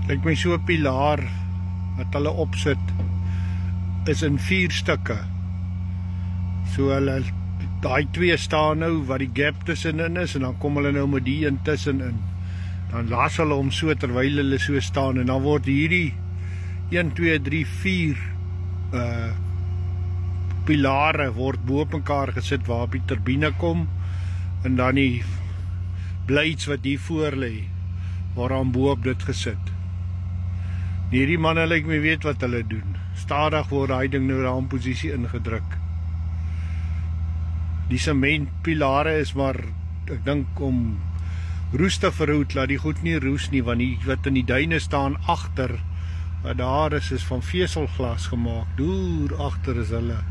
Lyk my so 'n pilaar wat hulle opsit is in 4 stukke. So hulle daai 2 staan nou wat die gap tussenin is en dan kom hulle nou met die een tussenin. Dan las hulle hom so terwyl hulle so staan en dan word hierdie 1, 2, 3, 4 pilare word bo op mekaar gesit waar op die turbine kom en dan die blades wat hier voor lê word aan bo op dit gesit. Hierdie manne lyk my weet wat hulle doen. Stadig word daai ding nou daar in posisie ingedruk. Die sementpilare is maar, ek dink om roes te verhoed, laat die goed nie roes nie, want die wat in die duine staan agter, wat daar is van veselglas gemaak. Deur agter is hulle.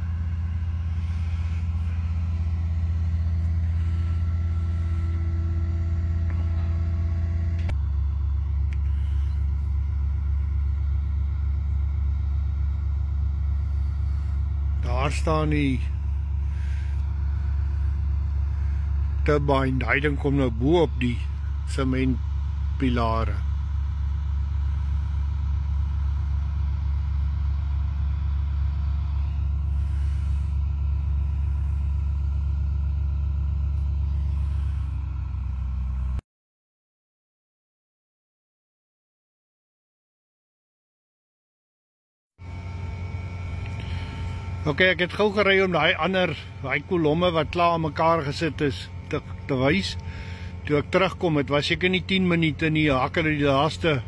Daar staan die turbine, daai ding kom nou bo op die sementpilare. Ok, ek het gou gery om daai kolomme wat klaar aan mekaar gesit is te wys. Toe ek terugkom, het was seker nie 10 minute nie, hak hulle die laaste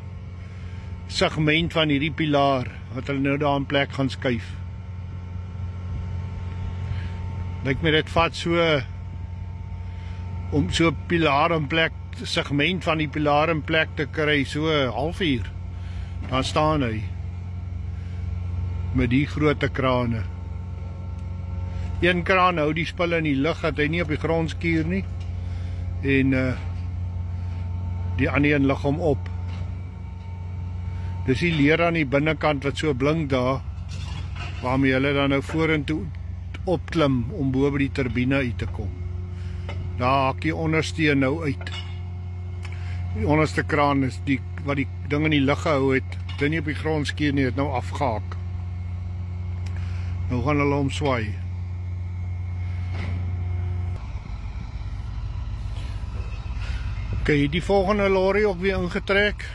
segment van hierdie pilaar wat hulle nou daar in plek gaan skuif. Lyk my dit vat so om so 'n pilaar in plek, segment van die pilaar in plek te kry, so 'n halfuur. Dan staan hy met die groot krane. Een kraan hou die spulle in die lug dat hy nie op die grond skuur nie. En die ander een lig hom op. Dis die leer aan die binnekant wat so blink daar, waarmee hulle dan nou vorentoe opklim om bo by die turbine uit te kom. Daar hak die onderste nou uit. Die onderste kraan is die wat die ding in die lug gehou het. Dit nie op die grond skuur nie, het nou afgehak. Nou gaan hulle hom swaai. Ok, die volgende lorry ook weer ingetrek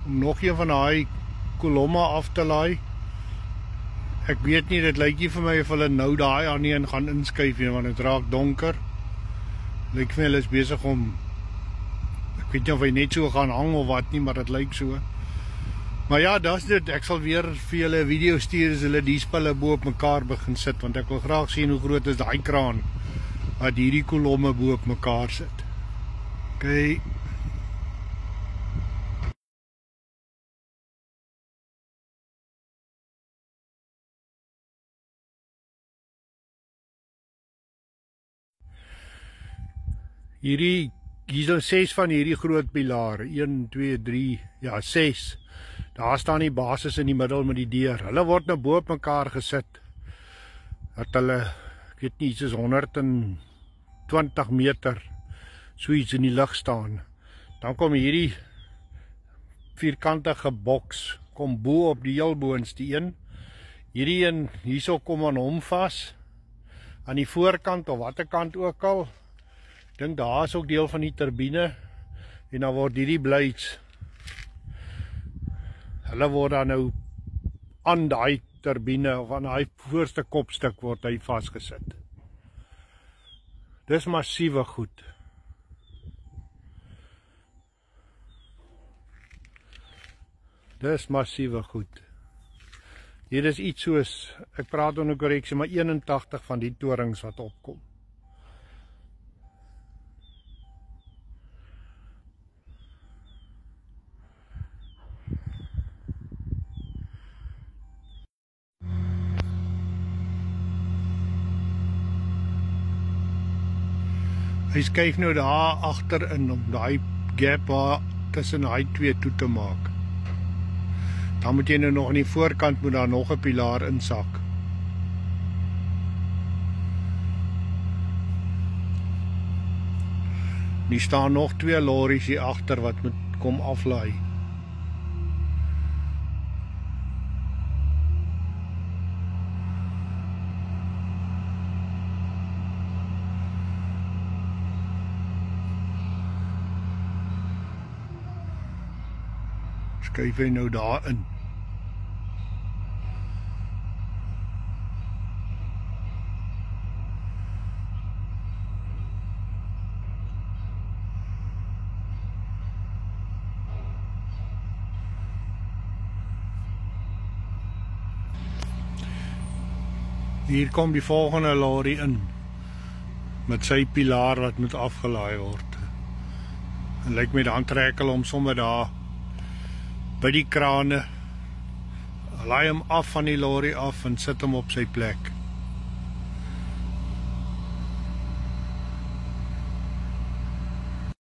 om nog een van daai kolomme af te laai. Ek weet nie, dit lyk nie vir my of hulle nou daai aan een gaan inskuif nie, want dit raak donker. Lyk vir my hulle is besig om, ek weet nie of hy net so gaan hang of wat nie, maar dit lyk so. Maar ja, dis dit. Ek sal weer vir julle 'n video stuur as hulle die spulle bo op mekaar begin sit, want ek wil graag sien hoe groot is daai kraan wat hierdie kolomme bo op mekaar sit. Okay. Hier is 6 van hierdie groot pilare. 1, 2, 3, ja 6. Daar staan die basis in die middel met die deur. Hulle word nou bo op mekaar gesit. Dat hulle, ek weet nie, iets is 120 meter so iets in die lug staan. Dan kom hierdie vierkantige boks kom bo op die heel boonste een. Hierdie een hierso kom aan hom vas aan die voorkant of watter kant ook al. Ek dink daar is ook deel van die turbine en dan word hierdie blades, hulle word dan nou aan daai turbine of aan daai voorste kopstuk word hy vasgesit. Dis massiewe goed. Dis massiewe goed. Hier is iets soos, ek praat onder korreksie, maar 81 van die torings wat opkom. Hy skuif nou daar agterin om daai gap waar tussen daai twee toe te maak. Dan moet jy nou nog aan die voorkant moet daar nog 'n pilaar insak. Hier staan nog 2 lorries hier agter wat moet kom aflaai. Skuif hy nou daar in. Hier kom die volgende lorry in met sy pilaar wat moet afgelaai word. En lyk my dan trek hulle hom sommer daar by die krane, laai hom af van die lorry af en sit hom op sy plek.